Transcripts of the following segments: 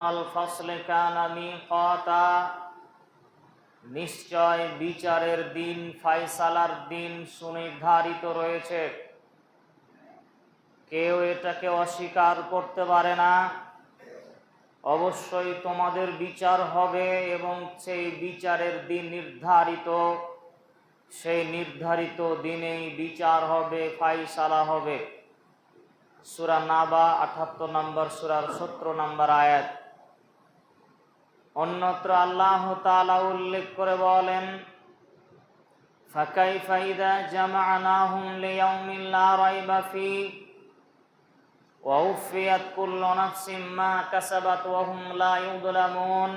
الفصل كان ميقاتا নিশ্চয় বিচারের দিন ফায়সালার দিন সুনির্ধারিত রয়েছে। কেউ এটাকে অস্বীকার করতে পারে না। অবশ্যই তোমাদের বিচার হবে এবং সেই বিচারের দিন নির্ধারিত। সেই নির্ধারিত দিনেই বিচার হবে, ফায়সালা হবে। সূরা নাবা ৭৮ নম্বর সূরার ১৭ নম্বর আয়াত। অন্যত্র আল্লাহ তাআলা উল্লেখ করে বলেন, ফাকাইফা ইযা জামা'নাহুম লিয়াউমিন লা রাইবা ফীহি ওয়া উফিয়াত কুল্লু নাফসিম মা কাসাবাত ওয়া হুম লা ইউযলামুন।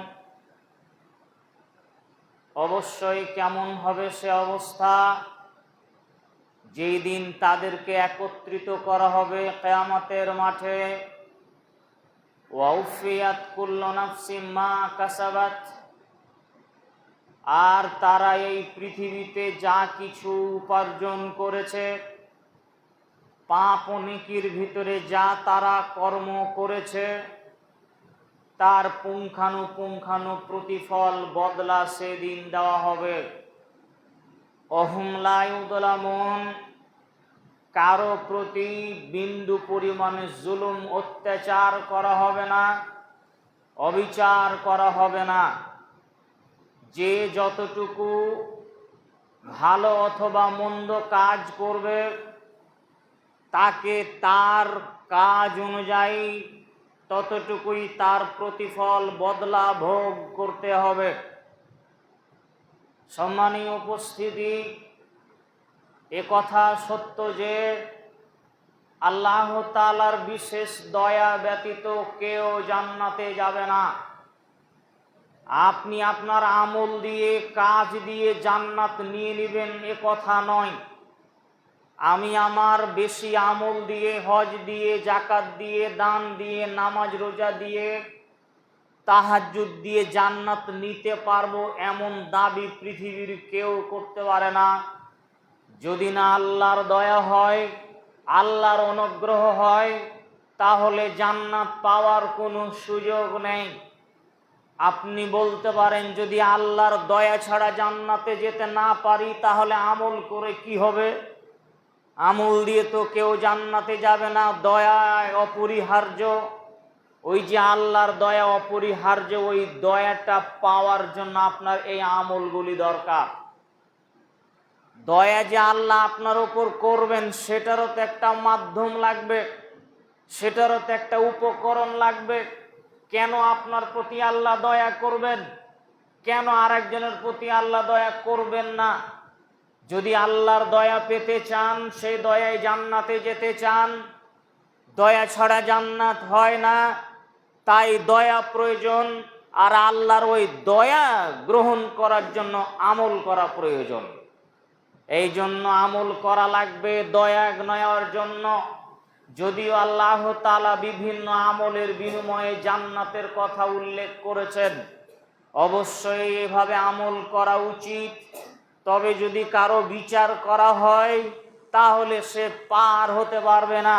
অবশ্যই কেমন হবে সে অবস্থা যেই দিন তাদেরকে একত্রিত করা হবে কিয়ামতের মাঠে। ওয়াউফিয়াত কুল্লু নাফসিম মা কাসাবাত, আর তারা এই পৃথিবীতে যা কিছু উপার্জন করেছে, পাপ ও নেকির ভিতরে যা তারা কর্ম করেছে, তার পুঙ্খানুপুঙ্খানু প্রতিফল বদলা সেদিন দেওয়া হবে। ওহুম লা ইউযলামুন, কারো প্রতি বিন্দু পরিমাণে জুলুম অত্যাচার করা হবে না, অবিচার করা হবে না। যে যতটুকু ভালো অথবা মন্দ কাজ করবে তাকে তার কাজ অনুযায়ী ততটুকুই তার প্রতিফল বদলা ভোগ করতে হবে। সম্মানীয় উপস্থিতি, এ কথা সত্য যে আল্লাহ তাআলার বিশেষ দয়া ব্যতীত কেউ জান্নাতে যাবে না। আপনি আপনার আমল দিয়ে, কাজ দিয়ে জান্নাত নিয়ে নেবেন এ কথা নয়। আমি আমার বেশি আমল দিয়ে, হজ দিয়ে, যাকাত দিয়ে, দান দিয়ে, নামাজ রোজা দিয়ে, তাহাজ্জুদ দিয়ে জান্নাত নিতে পারবো এমন দাবি পৃথিবীর কেউ করতে পারে না। যদি না আল্লাহর দয়া হয়, আল্লাহর অনুগ্রহ হয়, তাহলে জান্নাত পাওয়ার কোনো সুযোগ নেই। আপনি বলতে পারেন, যদি আল্লাহর দয়া ছাড়া জান্নাতে যেতে না পারি তাহলে আমল করে কি হবে? আমল দিয়ে তো কেউ জান্নাতে যাবে না। দয়া অপরিহার্য। ওই যে আল্লাহর দয়া অপরিহার্য, ওই দয়াটা পাওয়ার জন্য আপনার এই আমলগুলি দরকার। দয়া যে আল্লাহ আপনার উপর করবেন সেটারও তো একটা মাধ্যম লাগবে, সেটারও তো একটা উপকরণ লাগবে। কেন আপনার প্রতি আল্লাহ দয়া করবেন? কেন আরেকজনের প্রতি আল্লাহ দয়া করবেন না? যদি আল্লাহর দয়া পেতে চান, সেই দয়ায় জান্নাতে যেতে চান, দয়া ছাড়া জান্নাত হয় না। তাই দয়া প্রয়োজন, আর আল্লাহর ওই দয়া গ্রহণ করার জন্য আমল করা প্রয়োজন। এই জন্য আমল করা লাগবে দয়া নেওয়ার জন্য। যদিও আল্লাহ তাআলা বিভিন্ন আমলের বিনিময়ে জান্নাতের কথা উল্লেখ করেছেন, অবশ্যই এভাবে আমল করা উচিত। তবে যদি কারো বিচার করা হয় তাহলে সে পার হতে পারবে না।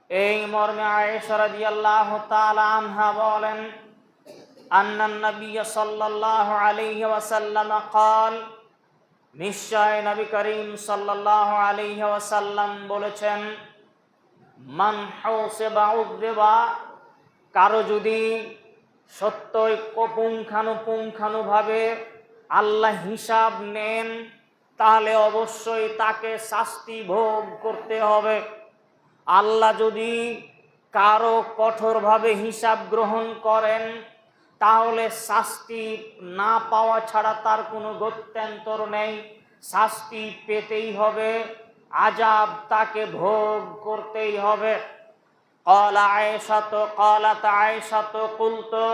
এই মর্মে আয়েশা রাদিয়াল্লাহু তাআলা আনহা বলেন, আন্নান নবী সাল্লাল্লাহু আলাইহি ওয়াসাল্লাম قال, নিশ্চয় নবী করিম সাল্লাল্লাহু আলাইহি ওয়াসাল্লাম বলেছেন, মান হাউসিবা উযিবা, কারো যদি সত্যই পুঙ্খানুপুঙ্খানুভাবে আল্লাহ হিসাব নেন তাহলে অবশ্যই তাকে শাস্তি ভোগ করতে হবে। আল্লাহ যদি কারো কঠোরভাবে হিসাব গ্রহণ করেন তাহলে শাস্তি না পাওয়া ছাড়া তার কোনো গত্যন্তর নেই। শাস্তি পেতেই হবে, আযাব তাকে ভোগ করতেই হবে। ক্বালাত আয়েশা কুলতু,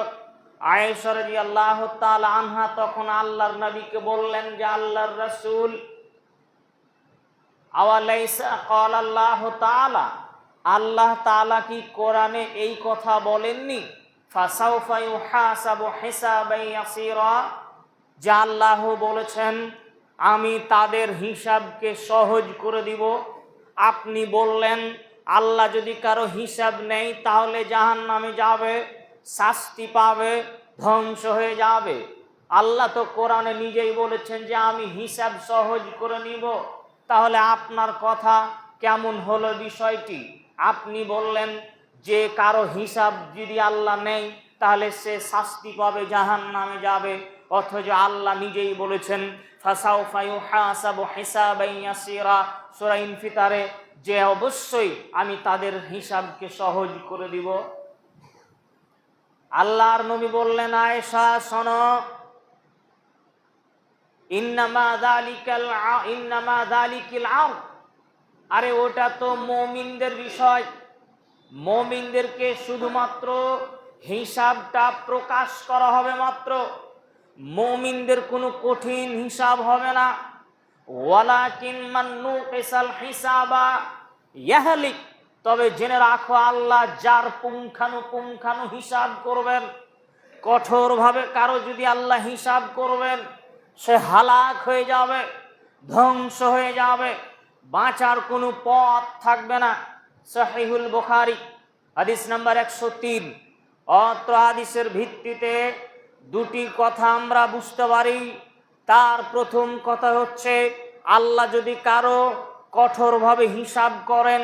আয়েশা রাদিয়াল্লাহু তাআলা আনহা তখন আল্লাহর নবীকে বললেন যে, আল্লাহর রাসূল, আওয়ালাইসা ক্বালাল্লাহু তাআলা, আল্লাহ তাআলা কি কোরআনে এই কথা বলেননি, ফাসাউফা ইউহাসাবু হিসাবান ইয়াসীরা, যে আল্লাহ বলেছেন আমি তাদের হিসাবকে সহজ করে দিব। আপনি বললেন আল্লাহ যদি কারো হিসাব নেই তাহলে জাহান্নামে যাবে, শাস্তি পাবে, ধ্বংস হয়ে যাবে। আল্লাহ তো কোরআনে নিজেই বলেছেন যে আমি হিসাব সহজ করে নিব। তাহলে আপনার কথা কেমন হলো বিষয়টি? আপনি বললেন যে কারো হিসাব যদি আল্লাহ নেই তাহলে সে শাস্তি পাবে, জাহান্নামে যাবে, অথচ আল্লাহ নিজেই বলেছেন ফাসাউফা ইউহাসাবু হিসাবান ইয়াসিরা সূরা ইনফিতারে, যে অবশ্যই আমি তাদের হিসাবকে সহজ করে দিব। আল্লাহর নবী বললেন, আয়েশা শোনো, ইন্নামা যালিকাল আমর, আরে ওটা তো মুমিনদের বিষয়। মুমিনদেরকে শুধুমাত্র হিসাবটা প্রকাশ করা হবে মাত্র, মুমিনদের কোনো কঠিন হিসাব হবে না। ওয়ালাকিন মান নুকিসাল হিসাবা ইয়াহলিক, তবে জেনে রাখো আল্লাহ যার পুঙ্খানু হিসাব করবেন, কঠোরভাবে কারো যদি আল্লাহ হিসাব করবেন, সে হালাক হয়ে যাবে, ধ্বংস হয়ে যাবে, বাঁচার কোনো পথ থাকবে না। সহিহুল বুখারী হাদিস নাম্বার 103। অত্র হাদিসের ভিত্তিতে দুটি কথা আমরা বুঝতে পারি। তার প্রথম কথা হচ্ছে, আল্লাহ যদি কারো কঠোরভাবে হিসাব করেন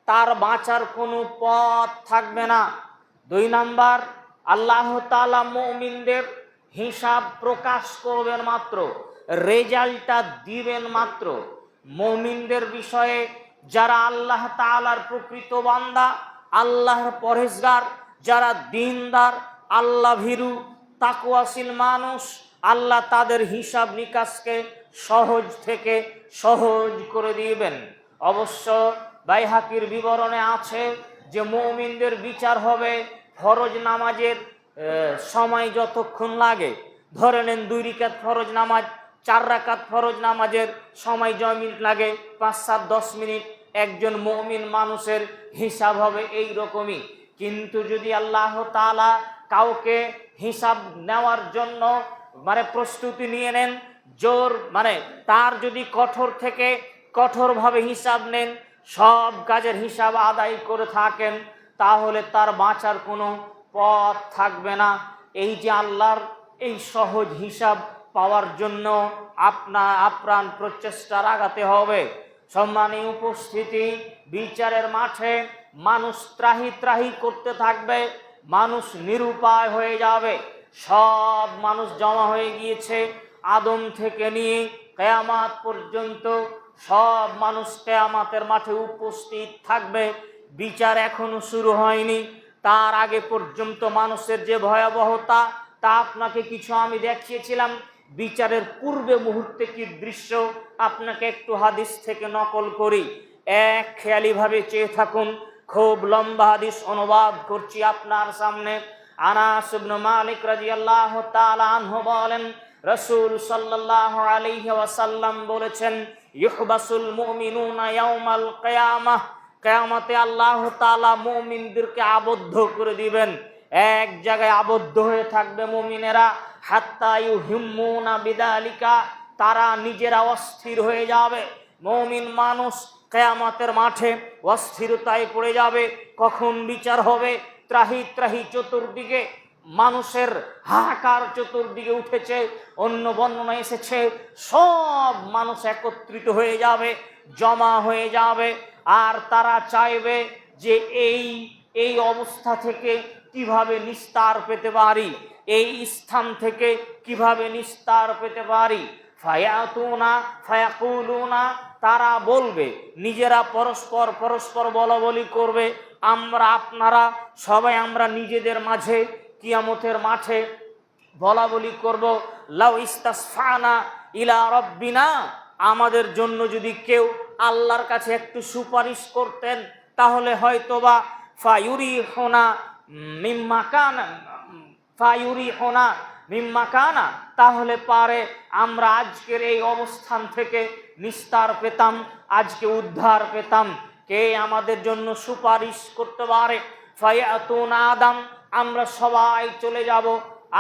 তার বাঁচার কোনো পথ থাকবে না। 2 নাম্বার, আল্লাহ তাআলা মুমিনদের হিসাব প্রকাশ করবেন মাত্র, রেজাল্টটা দিবেন মাত্র। মুমিনদের বিষয়ে যারা আল্লাহ তাআলার প্রকৃত বান্দা, আল্লাহর পরহেজগার, যারা দ্বীনদার, আল্লাহ ভীরু, তাকওয়াশীল মানুষ, আল্লাহ তাদের হিসাব নিকাশকে সহজ থেকে সহজ করে দিবেন। অবশ্য বাইহাকির বিবরণে আছে যে মুমিনদের বিচার হবে ফরজ নামাজের সময় যতক্ষণ লাগে। ধরে নেন 2 রাকাত ফরজ নামাজ, 4 রাকাত ফরজ নামাজের সময় 10 মিনিট লাগে, 5, 7, 10 মিনিট। একজন মুমিন মানুষের হিসাব হবে এই রকমই। কিন্তু যদি আল্লাহ তাআলা কাউকে হিসাব নেওয়ার জন্য প্রস্তুতি নিয়ে নেন, জোর তার যদি কঠোর থেকে কঠোরভাবে হিসাব নেন, সব কাজের হিসাব আদায় করে থাকেন, তাহলে তার বাঁচার কোনো পথ থাকবে না। এই যে আল্লাহর এই সহজ হিসাব পাওয়ার জন্য আপ্রাণ প্রচেষ্টা লাগাতে হবে। সম্মানীয় উপস্থিতি, বিচারের মাঠে মানুষ ত্রাহি ত্রাহি করতে থাকবে, মানুষ নিরুপায় হয়ে যাবে। সব মানুষ জমা হয়ে গিয়েছে, আদম থেকে নিয়ে কিয়ামত পর্যন্ত সব মানুষ কিয়ামতের মাঠে উপস্থিত থাকবে। বিচার এখনো শুরু হয়নি, তার আগে পর্যন্ত মানুষের যে ভয়াবহতা তা আপনাকে কিছু আমি দেখিয়েছিলাম। বিচারের পূর্বে মুহূর্তে কি দৃশ্য আপনাকে একটু হাদিস থেকে নকল করি, এক খেয়ালিভাবে চেয়ে থাকুন। খুব লম্বা হাদিস অনুবাদ করছি আপনার সামনে। আনাস ইবনে মালিক রাদিয়াল্লাহু তাআলা আনহু বলেন, রাসূল সাল্লাল্লাহু আলাইহি ওয়াসাল্লাম বলেছেন, ইউহবাসুল মুমিনুনা ইয়াউমাল কিয়ামাহ, কিয়ামতে আল্লাহ তাআলা মুমিনদেরকে আবদ্ধ করে দিবেন, এক জায়গায় আবদ্ধ হয়ে থাকবে মুমিনেরা। হাত্তা ইউহিম্মুনা বিযালিকা, তারা নিজেরা অস্থির হয়ে যাবে। মুমিন মানুষ কিয়ামতের মাঠে অস্থিরতায় পড়ে যাবে, কখন বিচার হবে। ত্রাহি ত্রাহি চতুর্দিকে মানুষের হাহাকার চতুর্দিকে উঠেছে। অন্য বর্ণনা এসেছে সব মানুষ একত্রিত হয়ে যাবে, জমা হয়ে যাবে, আর তারা চাইবে যে এই অবস্থা থেকে কিভাবে নিস্তার পেতে পারি, এই স্থান থেকে কিভাবে নিস্তার পেতে পারি। ফায়াতুনা ফায়াকুলুনা, তারা বলবে, নিজেরা পরস্পর বলাবলি করবে, আপনারা সবাই আমরা নিজেদের মাঝে কিয়ামতের মাঠে বলাবলি করব, লাউ ইস্তাসফানা ইলা রাব্বিনা, আমাদের জন্য যদি কেউ আল্লাহর কাছে একটু সুপারিশ করতেন তাহলে হয়তোবা ফায়ুরিহুনা মিম্মা কানা, তাহলে পারে আমরা আজকের এই অবস্থান থেকে নিস্তার পেতাম, আজকে উদ্ধার পেতাম। কে আমাদের জন্য সুপারিশ করতে পারে? ফায়াতুন আদম, আমরা সবাই চলে যাব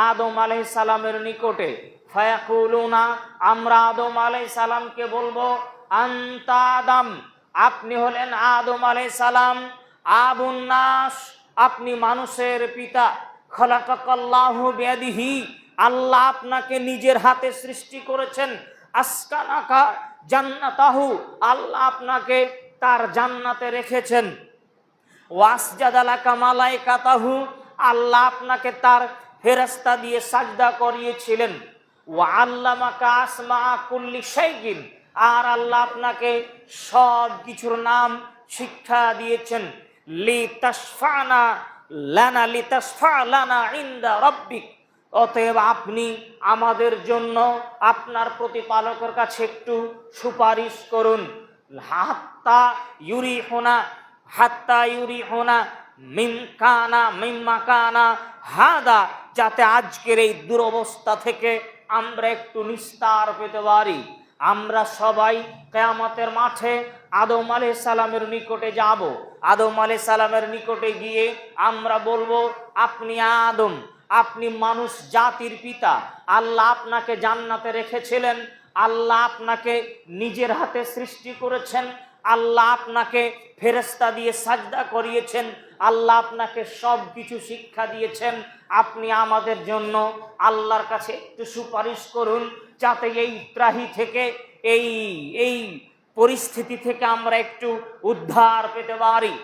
আদম আলাইহিস সালামের নিকটে। ফায়াকুলুনা, আমরা আদম আলাইহিস সালামকে বলবো, আনতা আদম, আপনি হলেন আদম আলাইহিস সালাম, আবুন নাস, আপনি মানুষের পিতা। খলাকাকাল্লাহু বিয়াদিহি, আল্লাহ আপনাকে নিজের হাতে সৃষ্টি করেছেন। আসকানাকা জান্নাতাহু, আল্লাহ আপনাকে তার জান্নাতে রেখেছেন। ওয়াসজাদালাকা মালাইকাতাহু, আল্লাহ আপনাকে তার ফেরেশতা দিয়ে সাজদা করিয়েছিলেন। ওয়া আল্লামাকা আসমা কুল্লি শাইইন, আর আল্লাহ আপনাকে সব কিছুর নাম শিক্ষা দিয়েছেন। লিতাশফানা লানা লিতাশফা লানা ইনদা রাব্বিক, অতএব আপনি আমাদের জন্য আপনার প্রতিপালকের কাছে একটু সুপারিশ করুন। হাত্তা ইউরিহুনা মিম্মাকানা হাদা, যাতে আজকের এই দুরবস্থা থেকে আমরা একটু নিস্তার পেতে পারি। আমরা সবাই কিয়ামতের মাঠে আদম আলাইহিস সালামের নিকটে যাব। আদম আলাইহিস সালামের নিকটে গিয়ে আমরা বলবো, আপনি আদম, আপনি মানুষ জাতির পিতা, আল্লাহ আপনাকে জান্নাতে রেখেছিলেন, আল্লাহ আপনাকে নিজের হাতে সৃষ্টি করেছেন, আল্লাহ আপনাকে ফেরেশতা দিয়ে সাজদা করিয়েছেন, আল্লাহ আপনাকে সব কিছু শিক্ষা দিয়েছেন। আপনি আমাদের জন্য আল্লাহর কাছে একটু সুপারিশ করুন, যাতে এই ত্রাহি থেকে, এই পরিস্থিতি থেকে আমরা একটু উদ্ধার পেতে পারি।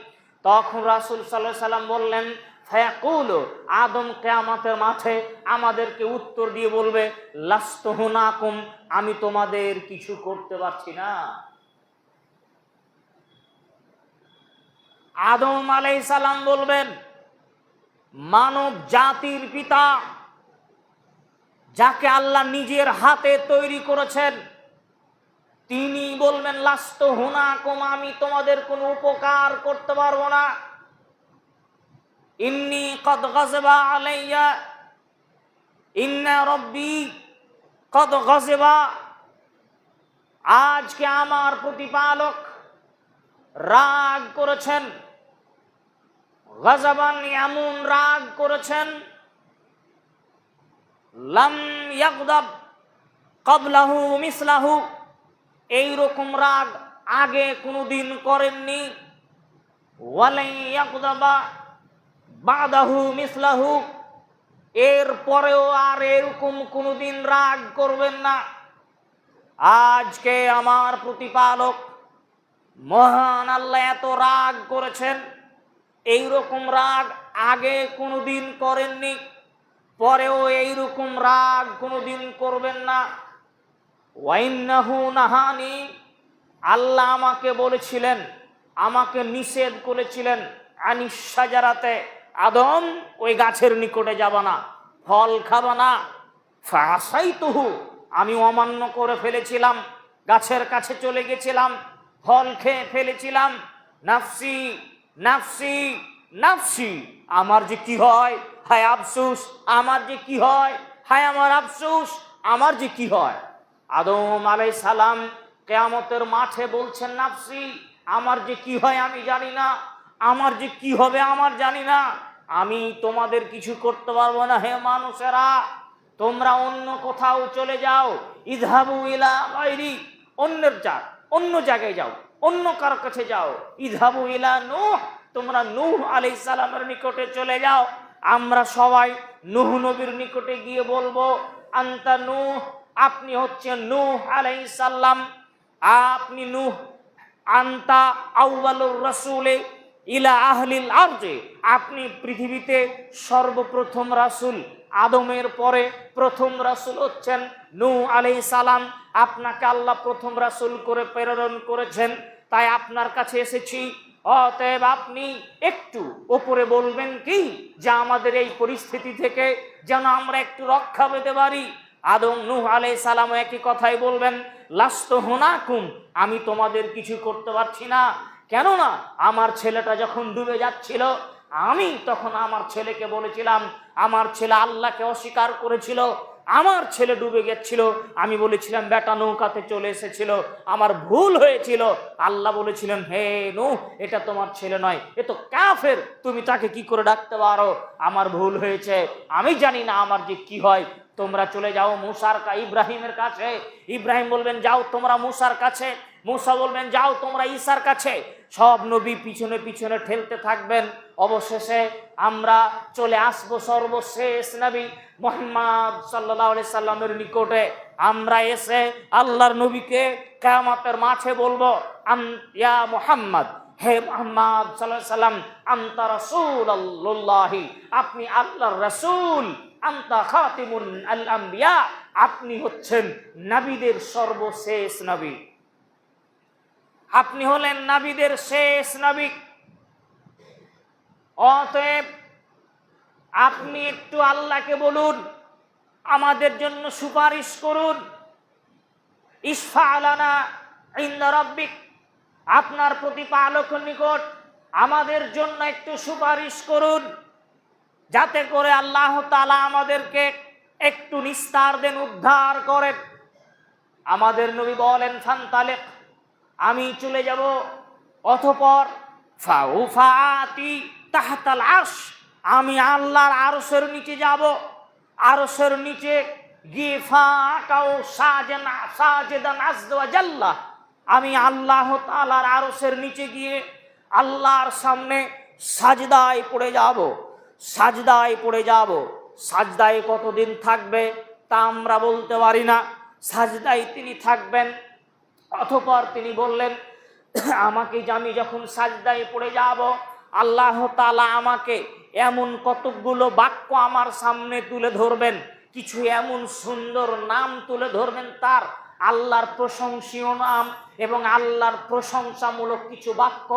তখন রাসূল সাল্লাল্লাহু আলাইহি সাল্লাম বললেন, ফায়াকুলু, আদম কিয়ামতের মাঠে আমাদেরকে উত্তর দিয়ে বলবে, লাস্তু হুনাকুম, আমি তোমাদের কিছু করতে পারছি না। আদম আলাইহিস সালাম বলবেন, মানব জাতির পিতা, যাকে আল্লাহ নিজের হাতে তৈরি করেছেন, তিনি বলবেন, লাস্তু হুনাকুম, আমি তোমাদের কোনো উপকার করতে পারবো না। ইন্নী কদ গাযবা আলাইয়া, ইন্না রাব্বী কদ গাযবা, আজকে আমার প্রতিপালক রাগ করেছেন। গাযবান, এমন রাগ করেছেন, লাম ইয়াগদাব ক্বাবলাহু মিসলাহু, এইরকম রাগ আগে কোনোদিন করেননি। ওয়ালাই ইয়াগদাবা বাদাহু মিসলাহু, এর পরেও আর এরকম কোনোদিন রাগ করবেন না। আজকে আমার প্রতিপালক মহান আল্লাহ এত রাগ করেছেন, এইরকম রাগ আগে কোনোদিন করেননি, পরেও এইরকম রাগ কোনোদিন করবেন না। ওয়াইন্নাহু নাহানি, আল্লাহ আমাকে বলেছিলেন, আমাকে নিষেধ করেছিলেন, আনিস শাজারাতে, আদম ওই গাছের নিকটে যাবা না, ফল খাবা না। ফাসাইতুহু, আমি অমান্য করে ফেলেছিলাম, গাছের কাছে চলে গেছিলাম, ফল খেয়ে ফেলেছিলাম। নাফসি নাফসি নাফসি, আমার যে কি হয়, হায় আফসুস, আমার যে কি হয়, হায় আমার আফসুস, আমার যে কি হয়। আদম আলাইহিস সালাম কিয়ামতের মাঠে বলছেন, নাফসি, আমার যে কি হয় আমি জানি না, আমার যে কি হবে আমার জানি না, আমি তোমাদের কিছু করতে পারবো না। হে মানুষেরা, তোমরা অন্য কোথাও চলে যাও। ইযহাবু ইলা গায়রি, অন্য জায়গায় যাও, অন্য কারো কাছে যাও। ইযহাবু ইলা নূহ, তোমরা নূহ আলাইহিস সালামের নিকটে চলে যাও। আমরা সবাই নূহ নবীর নিকটে গিয়ে বলবো, আনতা নূহ, আপনি হচ্ছেন নূহ আলাইহিস সালাম, আপনি নূহ, আনতা আউয়ালুর রাসূলে ইলা আহলিল আরজে, আপনি পৃথিবীতে সর্বপ্রথম রাসূল, আদমের পরে প্রথম রাসূল হচ্ছেন নূহ আলাইহিস সালাম। আপনাকে আল্লাহ প্রথম রাসূল করে প্রেরণ করেছেন, তাই আপনার কাছে এসেছি। অতএব আপনি একটু ওপরে বলবেন কি, যে আমাদের এই পরিস্থিতি থেকে যেন আমরা একটু রক্ষা পেতে পারি। আদম নূহ আলাইহিস সালাম একই কথাই বলবেন, লাস্তু হুনাকুম, আমি তোমাদের কিছু করতে পারছি না। কেননা আমার ছেলেটা যখন ডুবে যাচ্ছিল, আমি তখন আমার ছেলেকে বলেছিলাম, আমার ছেলে আল্লাহকে অস্বীকার করেছিল, আমার ছেলে ডুবে গেছিল, আমি বলেছিলাম বেটা নৌকাতে চলে এসেছিল, আমার ভুল হয়েছিল। আল্লাহ বলেছিলেন, হে নূহ, এটা তোমার ছেলে নয়, এ তো কাফের, তুমি তাকে কি করে ডাকতে পারো, আমার ভুল হয়েছে, আমি জানি না আমার যে কি হয়। তোমরা চলে যাও ইব্রাহিমের কাছে। ইব্রাহিম বলবেন, যাও তোমরা মূসার কাছে, মূসা বলবেন যাও তোমরা ঈসার কাছে। সব নবী পিছনে পিছনে ঠেলতে থাকবেন। অবশেষে আমরা চলে আসবো সর্বশেষ নবী মুহাম্মদ সাল্লাল্লাহু আলাইহি সাল্লামের নিকটে। আমরা এসে আল্লাহর নবীকে কিয়ামতের মাঠে বলবো, ইয়া মুহাম্মদ, হে মুহাম্মদ সাল্লাল্লাহু আলাইহি সাল্লাম, আনতা রাসূলুল্লাহি, আপনি আল্লাহর রাসূল, আনতা খাতিমুল আম্বিয়া, আপনি হচ্ছেন নবীদের সর্বশেষ নবী, আপনি হলেন নবীদের শেষ নবী। অতএব আপনি একটু আল্লাহকে বলুন, আমাদের জন্য সুপারিশ করুন। ইশফা লানা ইনদা রাব্বিক, আপনার প্রতিপালকের নিকট আমাদের জন্য একটু সুপারিশ করুন, যাতে করে আল্লাহ তাআলা আমাদেরকে একটু নিস্তার দেন, উদ্ধার করেন। আমাদের নবী বলেন, ফান্তালিক, আমি চলে যাব। অতঃপর ফাউফাতি তাহতাল আরশ, আমি আল্লাহর আরশের নিচে যাব। আরশের নিচে গিয়ে ফাকাউ সাজিদান আযজা ওয়া জাল্লা, আমি আল্লাহ তাআলার আরশের নিচে গিয়ে আল্লাহর সামনে সাজদায় পড়ে যাব, সাজদায় পড়ে যাব। সাজদায় কতদিন থাকবে তা আমরা বলতে পারি না, সাজদায় তিনি থাকবেন। অতঃপর তিনি বললেন, আমাকে আমি যখন সাজদায় পড়ে যাব, আল্লাহ তাআলা আমাকে এমন কতগুলো বাক্য আমার সামনে তুলে ধরবেন, কিছু এমন সুন্দর নাম তুলে ধরবেন তার, আল্লাহর প্রশংসনীয় নাম এবং আল্লাহর প্রশংসামূলক কিছু বাক্য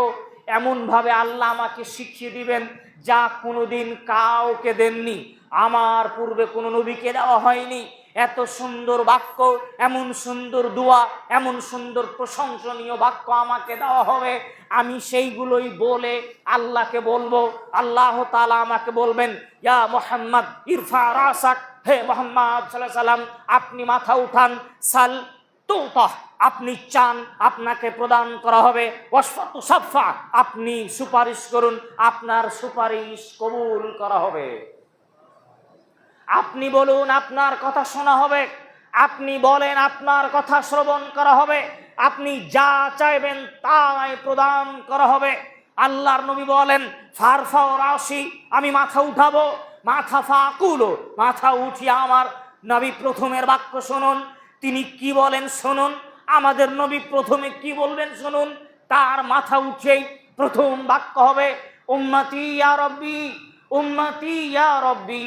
এমনভাবে আল্লাহ আমাকে শিখিয়ে দিবেন যা কোনোদিন কাউকে দেননি, আমার পূর্বে কোনো নবীকে দেওয়া হয়নি। এত সুন্দর বাক্য, এমন সুন্দর দোয়া, এমন সুন্দর প্রশংসনীয় বাক্য আমাকে দেওয়া হবে। আমি সেইগুলোই বলে আল্লাহকে বলবো। আল্লাহ তাআলা আমাকে বলবেন, ইয়া মুহাম্মদ ইরফা রাসাক, হে মুহাম্মদ সাল্লাল্লাহু আলাইহি সাল্লাম, আপনি মাথা উঠান। সাল তুতাহ, আপনি চান আপনাকে প্রদান করা হবে। ওয়াসফাতু সাফা, আপনি সুপারিশ করুন, আপনার সুপারিশ কবুল করা হবে। আপনি বলুন, আপনার কথা শোনা হবে। আপনি বলেন, আপনার কথা শ্রবণ করা হবে। আপনি যা চাইবেন তাই প্রদান করা হবে। আল্লাহর নবী বলেন, ফারফাউ রাশি, আমি মাথা উঠাবো। মাথা ফাকুলো, মাথা উঠিয়ে আমার নবী প্রথমের বাক্য শুনুন। তিনি কি বলেন শুনুন। আমাদের নবী প্রথমে কি বলবেন শুনুন। তার মাথা উঠেই প্রথম বাক্য হবে, উম্মতি ইয়া রব্বি, উম্মতি ইয়া রব্বি,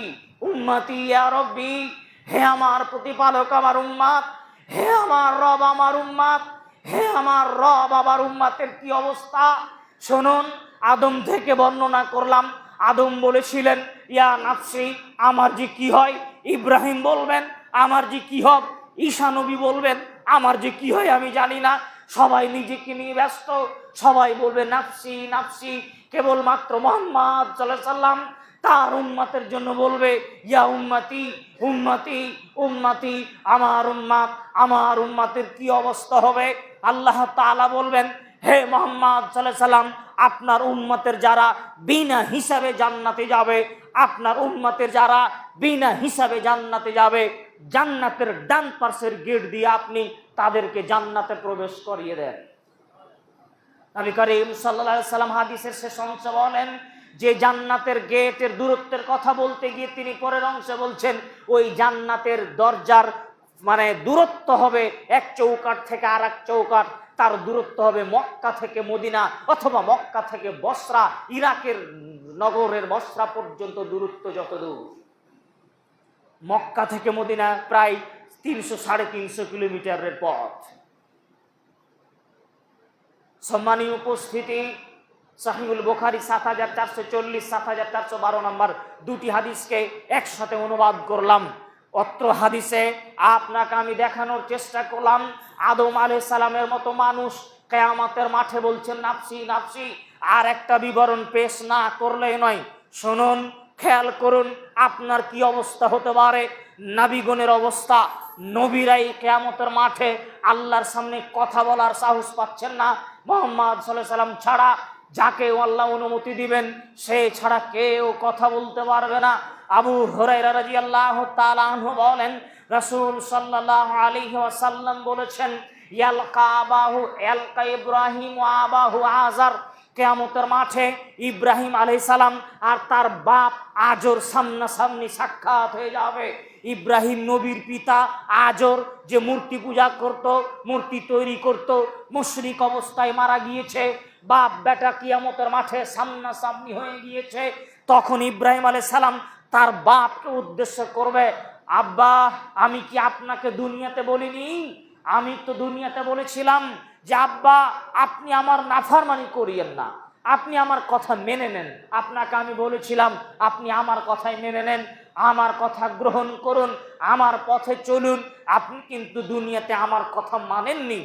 উম্মতি ইয়া রব্বি, হে আমার প্রতিপালক আমার উম্মাত, হে আমার রব আমার উম্মাত, হে আমার রব আমার উম্মাতের কি অবস্থা শুনুন। আদম থেকে বর্ণনা করলাম। আদম বলেছিলেন, ইয়া নাফসি, আমার যে কি হয়। ইব্রাহিম বলবেন, আমার যে কি হবে। ঈসা নবী বলবেন, আমার যে কি হয় আমি জানি না। সবাই নিজেকে নিয়ে ব্যস্ত, সবাই বলবে নাফসি নাফসি। কেবলমাত্র মুহাম্মদ সাল্লাল্লাহু আলাইহি সাল্লাম তার উম্মতের জন্য বলবে, ইয়া উম্মতি উম্মতি উম্মতি, আমার উম্মত, আমার উম্মতের কি অবস্থা হবে। আল্লাহ তাআলা বলবেন, হে মুহাম্মদ সাল্লাল্লাহু আলাইহি সাল্লাম, আপনার উম্মতের যারা বিনা হিসাবে জান্নাতে যাবে, আপনার উম্মতের যারা বিনা হিসাবে জান্নাতে যাবে, জান্নাতের ডান পাশের গেট দিয়ে আপনি তাদেরকে জান্নাতে প্রবেশ করিয়ে দেন। নবী করিম সাল্লাল্লাহু আলাইহি সাল্লাম হাদিসের শেষ অংশে বলেন যে জান্নাতের গেটের দূরত্বের কথা বলতে গিয়ে তিনি পরের অংশে বলছেন, ওই জান্নাতের দরজার মানে দূরত্ব হবে এক চৌকাঠ থেকে আর এক চৌকাঠ, তার দূরত্ব হবে মক্কা থেকে মদিনা অথবা মক্কা থেকে বসরা, ইরাকের নগরের বসরা পর্যন্ত দূরত্ব যত দূর। মক্কা থেকে মদিনা প্রায় 300-350 কিলোমিটারের পথ। সম্মানীয় উপস্থিতি, সহিহুল বুখারী 7440, 7412 নম্বর দুটি হাদিসকে একসাথে অনুবাদ করলাম। অত্র হাদিসে আপনাকে আমি দেখানোর চেষ্টা করলাম, আদম আলাইহিস সালামের মতো মানুষ কিয়ামতের মাঠে বলছেন নাফসি নাফসি। আর একটা বিবরণ পেশ না করলেই নয়। শুনুন, খেয়াল করুন আপনার কি অবস্থা হতে পারে। নবীগণের অবস্থা, নবীরাই কিয়ামতের মাঠে আল্লাহর সামনে কথা বলার সাহস পাচ্ছেন না। মুহাম্মদ সাল্লাল্লাহু আলাইহি সাল্লাম ছাড়া যাকে আল্লাহ অনুমতি দিবেন সে ছাড়া কেউ কথা বলতে পারবে না। আবু হুরায়রা রাদিয়াল্লাহু তাআলা আনহু বলেন, রাসূল সাল্লাল্লাহু আলাইহি ওয়াসাল্লাম বলেছেন, ইয়ালকা আবাহু ইয়ালকা ইব্রাহিম ওয়া আবাহু আজার, কিয়ামতের মাঠে ইব্রাহিম আলাইহিস সালাম আর তার বাপ আজর সামনাসামনি সাক্ষাৎ হয়ে যাবে। ইব্রাহিম নবীর পিতা আজর যে মূর্তি পূজা করত, মূর্তি তৈরি করত, মুশরিক অবস্থায় মারা গিয়েছে, বাপ বেটা কিয়ামতের মাঠে সামনাসামনি হয়ে গিয়েছে। তখন ইব্রাহিম আলাইহিস সালাম তার বাপকে উদ্দেশ্য করবে, আব্বা আমি কি আপনাকে দুনিয়াতে বলিনি? আমি তো দুনিয়াতে বলেছিলাম যে আব্বা আপনি আমার নাফরমানি করিয়েন না, আপনি আমার কথা মেনে নেন। আপনাকে আমি বলেছিলাম আপনি আমার কথাই মেনে নেন, আমার কথা গ্রহণ করুন, আমার পথে চলুন। আপনি কিন্তু দুনিয়াতে আমার কথা মানেননি।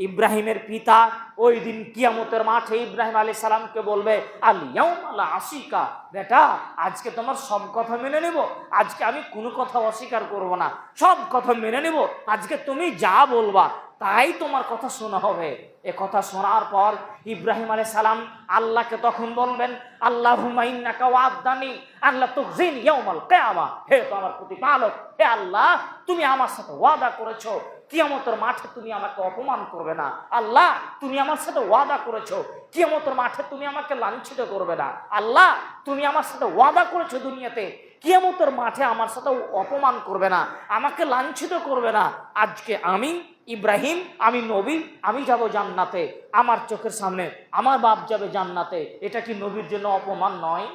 ইব্রাহিমের পিতা ওই দিন কিয়ামতের মাঠে ইব্রাহিম আলাইহিস সালামকে বলবে, আল ইয়াউমা লা আশিকা, বেটা আজকে তোমার সব কথা মেনে নেব, আজকে আমি কোনো কথা অস্বীকার করব না, সব কথা মেনে নেব, আজকে তুমি যা বলবা তাই তোমার কথা শোনা হবে। এ কথা শোনার পর ইব্রাহিম আলাইহিস সালাম আল্লাহকে তখন বলবেন, আল্লাহুম্মা ইন্নাকা ওয়া'দানি আল্লা তুখজিনি ইয়াউমাল কিয়ামা, হে তোমার প্রতিপালক, হে আল্লাহ তুমি আমার সাথে ওয়াদা করেছো কিয়ামতের মাঠে তুমি আমাকে অপমান করবে না। আল্লাহ তুমি আমার সাথে ওয়াদা করেছো কিয়ামতের মাঠে তুমি আমাকে লাঞ্ছিত করবে না। আল্লাহ তুমি আমার সাথে ওয়াদা করেছো দুনিয়াতে কিয়ামতের মাঠে আমার সাথে অপমান করবে না, আমাকে লাঞ্ছিত করবে না। আজকে আমি ইব্রাহিম, আমি নবী, আমি যাব জান্নাতে, আমার চোখের সামনে আমার বাপ যাবে জান্নাতে, এটা কি নবীর জন্য অপমান নয়?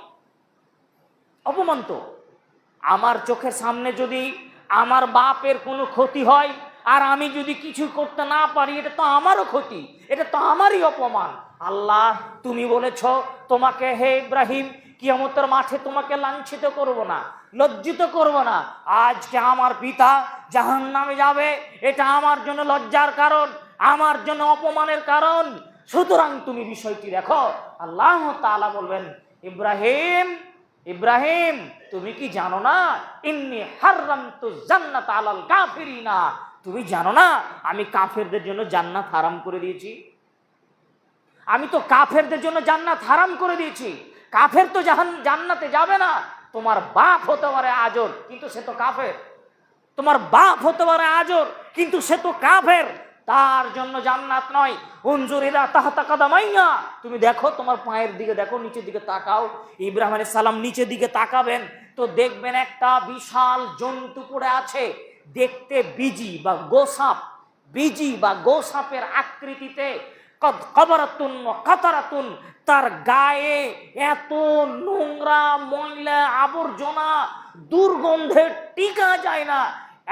অপমান তো। আমার চোখের সামনে যদি আমার বাপের কোনো ক্ষতি হয় আর আমি যদি কিছু করতে না পারি, এটা তো আমারও ক্ষতি, এটা তো আমারই অপমান। আল্লাহ তুমি বলেছ তোমাকে, হে ইব্রাহিম কিয়ামতের মাঠে তোমাকে লাঞ্ছিত করব না, লজ্জিত করব না। আজকে আমার পিতা জাহান্নামে যাবে, এটা আমার জন্য লজ্জার কারণ, আমার জন্য অপমানের কারণ। সুতরাং তুমি বিষয়টি দেখো। আল্লাহ তাআলা বলবেন, ইব্রাহিম ইব্রাহিম তুমি কি জানো না, ইন্নী হারামতু জান্নাত আলাল কাফিরিনা, তুমি জানো না আমি কাফেরদের জন্য জান্নাত হারাম করে দিয়েছি। আমি তো কাফেরদের জন্য জান্নাত হারাম করে দিয়েছি। কাফের তো জান্নাতে যাবে না। তোমার বাপ হতে পারে আজর, কিন্তু সে তো কাফের। তোমার বাপ হতে পারে আজর, কিন্তু সে তো কাফের, তার জন্য জান্নাত নয়। উনজুরিলা তাহতা কাদামাইয়া, তুমি দেখো তোমার পায়ের দিকে দেখো, নিচের দিকে তাকাও। ইব্রাহিম আলাইহিস সালাম নিচের দিকে তাকাবেন তো দেখবেন একটা বিশাল জন্তু পড়ে আছে, দেখতে বিজি বা গোসাপ, বিজি বা গোসাপের আকৃতিতে, কবরাতুন কাতারাতুন, তার গায়ে এত নোংরা ময়লা আবর্জনা, দুর্গন্ধে টিকা যায় না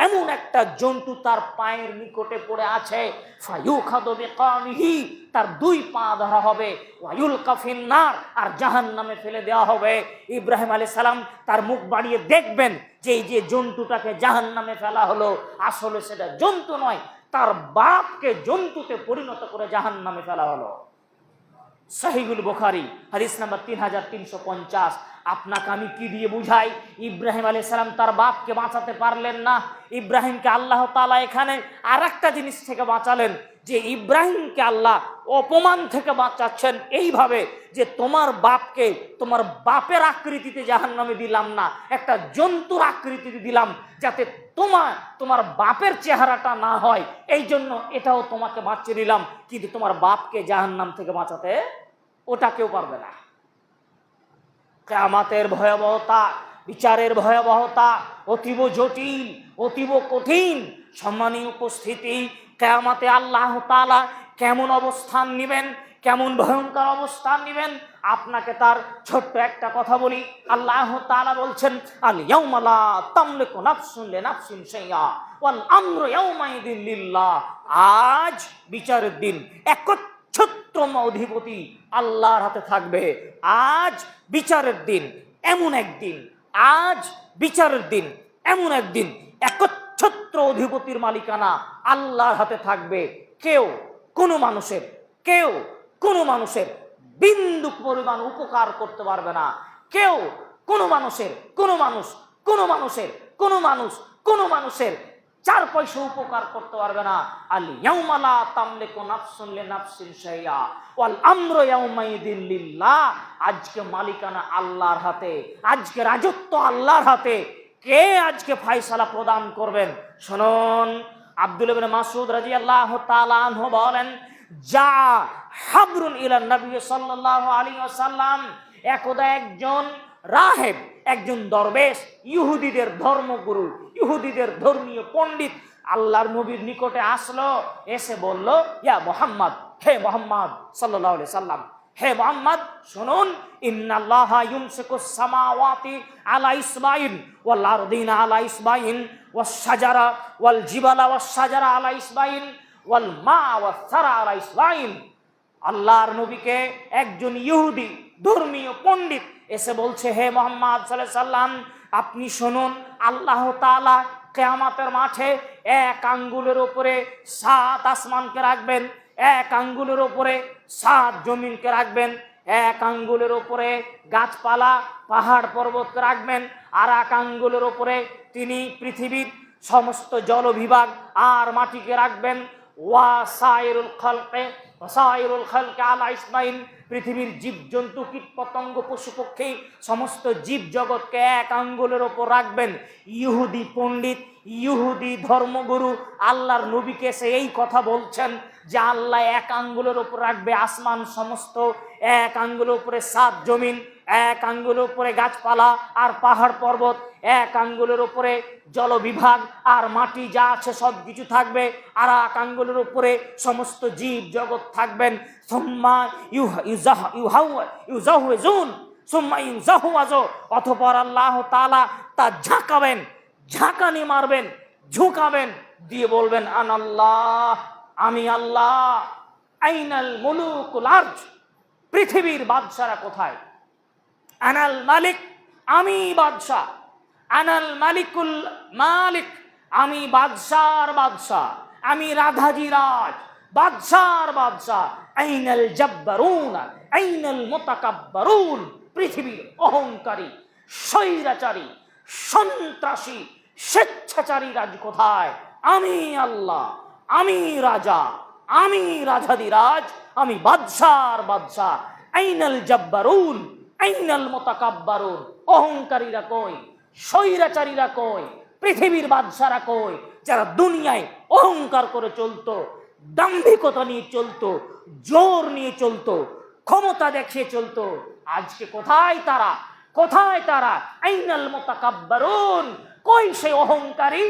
এমন একটা জন্তু তার পায়ের নিকটে পড়ে আছে। ফায়ুখাদু বিকানিহি, তার দুই পা ধরা হবে, ওয়ায়ুলকা ফিন্নার, আর জাহান্নামে ফেলে দেওয়া হবে। ইব্রাহিম আলাইহিস সালাম তার মুখ বাড়িয়ে দেখবেন যে এই যে জন্তুটাকে জাহান্নামে ফেলা হলো, আসলে সেটা জন্তু নয়, তার বাপকে জন্তুতে পরিণত করে জাহান্নামে ফেলা হলো। সহিহুল বুখারী হাদিস নাম্বার 3350। আপনাকে আমি কি দিয়ে বুঝাই? ইব্রাহিম আলাইহিস সালাম তার বাপকে বাঁচাতে পারলেন না। ইব্রাহিমকে আল্লাহ তাআলা এখানে আরেকটা জিনিস থেকে বাঁচালেন, যে ইব্রাহিমকে আল্লাহ অপমান থেকে বাঁচাচ্ছেন এইভাবে যে তোমার বাপকে তোমার বাপের আকৃতিতে জাহান্নামে দিলাম না, একটা জন্তুর আকৃতিতে দিলাম, যাতে তোমার বাপের চেহারাটা না হয়, এই জন্য এটাও তোমাকে বাঁচিয়ে দিলাম। কিন্তু তোমার বাপকে জাহান্নাম থেকে বাঁচাতে ওটা কেউ পারবে না। কিয়ামতের ভয়াবহতা, বিচারের ভয়াবহতা অতীব জটিল, অতীব কঠিন। সম্মানীয় উপস্থিতি, কিয়ামতে আল্লাহ তাআলা কেমন অবস্থান নেবেন, কেমন ভয়ঙ্কর অবস্থান নেবেন, আপনাকে তার ছোট্ট একটা কথা বলি। আল্লাহ তাআলা বলছেন, আল ইয়াউমা লা তামলিকু নাফসুন লিনাফসিন শাইআ ওয়াল আমরু ইয়াউমাইযিন লিল্লাহ। আজ বিচারের দিন, একচ্ছত্রম অধিপতি আল্লাহর হাতে থাকবে। আজ বিচারের দিন, এমন একদিন, আজ বিচারের দিন, এমন একদিন, একচ্ছত্র অধিপতির মালিকানা আল্লাহর হাতে থাকবে। কেউ কোনো মানুষের বিন্দু পরিমাণ উপকার করতে পারবে না। কেউ কোনো মানুষের 4 পয়সা উপকার করতে পারবে না। আল ইয়াউমা লা তামলিকু নাফসুন লিনাফসিন শাইআ ওয়াল আমরু ইয়াউমাইযিন লিল্লাহ। আজকে মালিকানা আল্লাহর হাতে, আজকে রাজত্ব আল্লাহর হাতে। কে আজকে ফয়সালা প্রদান করবেন? শুনুন, আব্দুল্লাহ ইবনে মাসউদ রাদিয়াল্লাহু তাআলা আনহু বলেন, যা হাবরুন ইলা নবী সাল্লাল্লাহু আলাইহি ওয়াসাল্লাম, একদা একজন রাহেব, একজন দরবেশ, ইহুদিদের ধর্মগুরু, ইহুদিদের ধর্মীয় পণ্ডিত আল্লাহর নবীর নিকটে আসলো, এসে বলল, ইয়া মুহাম্মদ, হে মুহাম্মদ সাল্লাল্লাহু আলাইহি সাল্লাম, হে মুহাম্মদ শুনুন, ইন্নাল্লাহা ইউমসিকুস সামাওয়াতি আলা ইসবাইন ওয়াল আরদিনা আলা ইসবাইন ওয়াস শাজারা ওয়াল জিবালা ওয়াস শাজারা আলা ইসবাইন ওয়াল মা ওয়াস সারা আলা ইসবাইন। আল্লাহর নবীকে একজন ইহুদি ধর্মীয় পণ্ডিত এসে বলছে, হে মুহাম্মদ সাল্লাল্লাহু আলাইহি সাল্লাম, আপনি শুনুন, আল্লাহ তাআলা কিয়ামতের মাঠে এক আঙ্গুলের উপরে 7 আসমানকে রাখবেন, এক আঙ্গুলের উপরে 7 জমিনকে রাখবেন, এক আঙ্গুলের উপরে গাছপালা পাহাড় পর্বতকে রাখবেন, আর এক আঙ্গুলের উপরে তিনি পৃথিবীর সমস্ত জল বিভাগ আর মাটিকে রাখবেন। ওয়াসাইরুল খালকে আলা ইসমাইন, পৃথিবীর জীবজন্তু কীট পতঙ্গ পশু পক্ষী সমস্ত জীব জগৎকে এক আঙ্গুলের ওপর রাখবেন। ইহুদি পণ্ডিত, ইহুদি ধর্মগুরু আল্লাহর নবীকে সে এই কথা বলছেন যে আল্লাহ এক আঙ্গুলের ওপর রাখবে আসমান সমস্ত, এক আঙ্গুলের উপরে 7 জমিন, এক আঙ্গুলের উপরে গাছপালা আর পাহাড় পর্বত, এক আঙ্গুলের উপরে জলবিভাগ আর মাটি যা আছে সব কিছু থাকবে, আর এক আঙ্গুলের উপরে সমস্ত জীব জগৎ থাকবেন। সুম্মা ইউজাহওয়াজুন সুম্মা ইউজাহওয়াজু, অতঃপর আল্লাহ তাআলা তা ঝাঁকাবেন, ঝাঁকানি মারবেন, ঝুঁকাবেন, দিয়ে বলবেন, আনাল্লাহ, আমি আল্লাহ, আইনাল মুলুকুল আরজ, পৃথিবীর বাদশারা কোথায়? আনাল মালিক, আমি বাদশাহ, আনাল মালিকুল মালিক, আমি বাদশার বাদশাহ, আমি রাধাজি রাজ, বাদশার বাদশাহ। আইনাল জাব্বারুন আইনাল মুতাকাব্বারুন, পৃথিবীর অহংকারী, স্বৈরাচারী, সন্ত্রাসী, স্বেচ্ছাচারী রাজ কোথায়? আমি আল্লাহ, আমি রাজা, আমি রাজাধিরাজ, আমি বাদশার বাদশাহ। আইনাল জাব্বারুন আইনাল মুতাকাব্বারুন, অহংকারীরা কই? স্বৈরাচারীরা কই? পৃথিবীর বাদশারা কই? যারা দুনিয়ায় অহংকার করে চলতো, দাম্ভিকতা নিয়ে চলতো, জোর নিয়ে চলতো, ক্ষমতা দেখিয়ে চলতো, আজকে কোথায় তারা? কোথায় তারা? আইনাল মুতাকাব্বারুন, কই সে অহংকারী,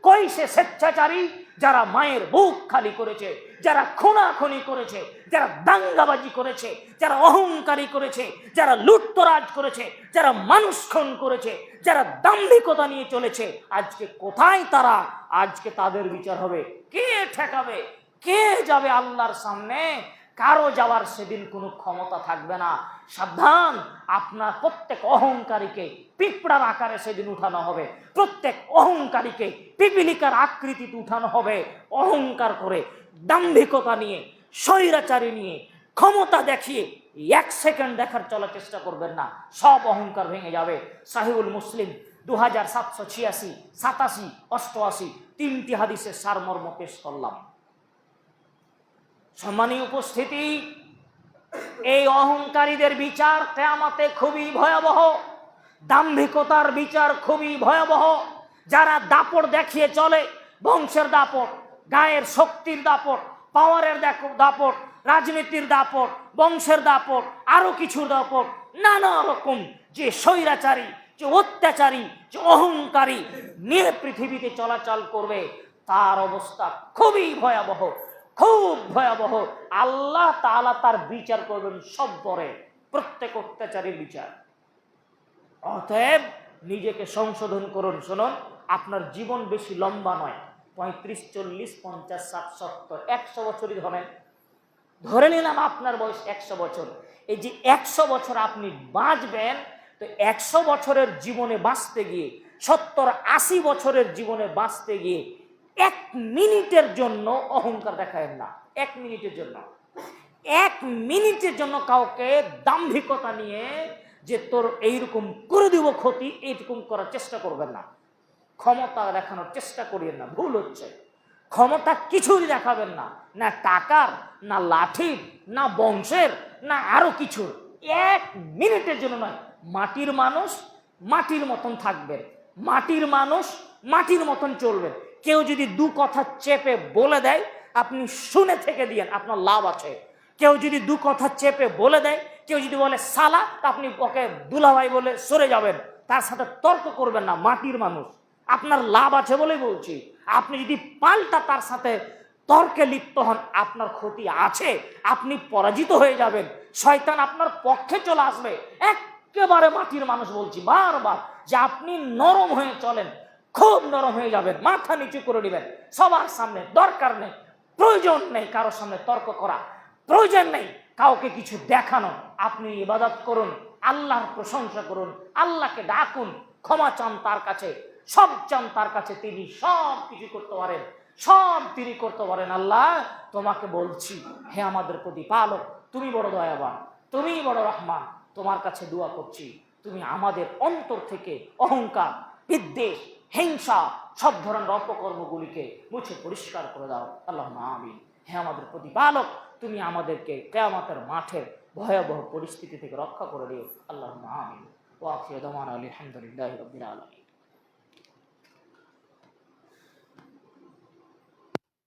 কই সে স্বেচ্ছাচারী যারা মায়ের বুক খালি করেছে, যারা খুনাখুনি করেছে, যারা দাঙ্গাবাজি করেছে, যারা অহংকারী করেছে, যারা লুটতরাজ করেছে, যারা মানুষ খুন করেছে, যারা দাম্ভিকতা নিয়ে চলেছে, আজকে কোথায় তারা? আজকে তাদের বিচার হবে। কে ঠেকাবে? কে যাবে আল্লাহর সামনে? কারো যাওয়ার সেদিন কোনো ক্ষমতা থাকবে না। সাবধান, আপনার প্রত্যেক অহংকারীকে পিঁপড়ার আকারে সেদিন উঠানো হবে, প্রত্যেক অহংকারীকে পিপিলিকার আকৃতিতে উঠানো হবে। অহংকার করে, দাম্ভিকতা নিয়ে, স্বৈরাচারী নিয়ে, ক্ষমতা দেখিয়ে 1 সেকেন্ড দেখার চলার চেষ্টা করবেন না, সব অহংকার ভেঙে যাবে। সাহিহুল মুসলিম 2786, 87, 88 3টি হাদিসের সারমর্ম পেশ করলাম। সম্মানীয় উপস্থিতি, এই অহংকারীদের বিচার কিয়ামতে খুবই ভয়াবহ, দাম্ভিকতার বিচার খুবই ভয়াবহ। যারা দাপট দেখিয়ে চলে, বংশের দাপট, গায়ের শক্তির দাপট, পাওয়ারের দাপট, রাজনীতির দাপট, বংশের দাপট, আরো কিছুর দাপট, নানা রকম যে স্বৈরাচারী, যে অত্যাচারী, যে অহংকারী নিয়ে পৃথিবীতে চলাচল করবে, তার অবস্থা খুবই ভয়াবহ, খুব ভয়াবহ। আল্লাহ তাআলা তার বিচার করবেন সব পরে, প্রত্যেক অত্যাচারীর বিচার। অতএব নিজেকে সংশোধন করুন। শুনুন, আপনার জীবন বেশি লম্বা নয়, 35, 40, 50, 60, 70, 100 বছরই ধরে নিলাম আপনার বয়স 100 বছর। এই যে 100 বছর আপনি বাঁচবেন, তো 100 বছরের জীবনে বাঁচতে গিয়ে, 70, 80 বছরের জীবনে বাঁচতে গিয়ে 1 মিনিটের জন্য অহংকার দেখায়েন না। 1 মিনিটের জন্য, 1 মিনিটের জন্য কাউকে দাম্ভিকতা নিয়ে যে তোর এইরকম করে দিব ক্ষতি, এইরকম করার চেষ্টা করবেন না। ক্ষমতা দেখানোর চেষ্টা করিয়েন না, ভুল হচ্ছে। ক্ষমতা কিছুই দেখাবেন না, না টাকার, না লাঠির, না বংশের, না আরো কিছুর। 1 মিনিটের জন্য নয়। মাটির মানুষ মাটির মতন থাকবেন, মাটির মানুষ মাটির মতন চলবেন, কেউ যদি দু কথা চেপে বলে দেয়, আপনি শুনে থেকে দিয়েন, আপনার লাভ আছে। কেউ যদি দু কথা চেপে বলে দেয়, কেউ যদি বলে সালা, তা আপনি ওকে দুলাভাই বলে সরে যাবেন, তার সাথে তর্ক করবেন না, মাটির মানুষ। আপনার লাভ আছে বলেই বলছি। আপনি যদি পাল্টা তার সাথে তর্কে লিপ্ত হন, আপনার ক্ষতি আছে, আপনি পরাজিত হয়ে যাবেন, শয়তান আপনার পক্ষে চলে আসবে। একেবারে মাটির মানুষ বলছি বারবার, যে আপনি নরম হয়ে চলেন, খুব নরম হয়ে যাবেন, মাথা নিচু করে নেবেন সবার সামনে। দরকার নেই, প্রয়োজন নেই কারোর সামনে তর্ক করা, প্রয়োজন নেই কাউকে কিছু দেখানো। আপনি ইবাদত করুন, আল্লাহর প্রশংসা করুন, আল্লাহকে ডাকুন, ক্ষমা চান তার কাছে, সব চান তার কাছে। তিনি সব কিছু করতে পারেন, সব তিনি করতে পারেন। আল্লাহ তোমাকে বলছি, হে আমাদের প্রতিপালক, তুমি বড় দয়াবান, তুমি বড় রহমান, তোমার কাছে দোয়া করছি, তুমি আমাদের অন্তর থেকে অহংকার, বিদ্বেষ, হিংসা, সব ধরনের অপকর্মগুলিকে মুছে পরিষ্কার করে দাও। আল্লাহুম্মা আমিন। হে আমাদের প্রতিপালক, তুমি আমাদেরকে কিয়ামতের মাঠের ভয়াবহ পরিস্থিতি থেকে রক্ষা করে দিও। আল্লাহুম্মা আমিন। ওয়া আখিরু দাওয়ানা আলহামদুলিল্লাহি রাব্বিল আলামিন।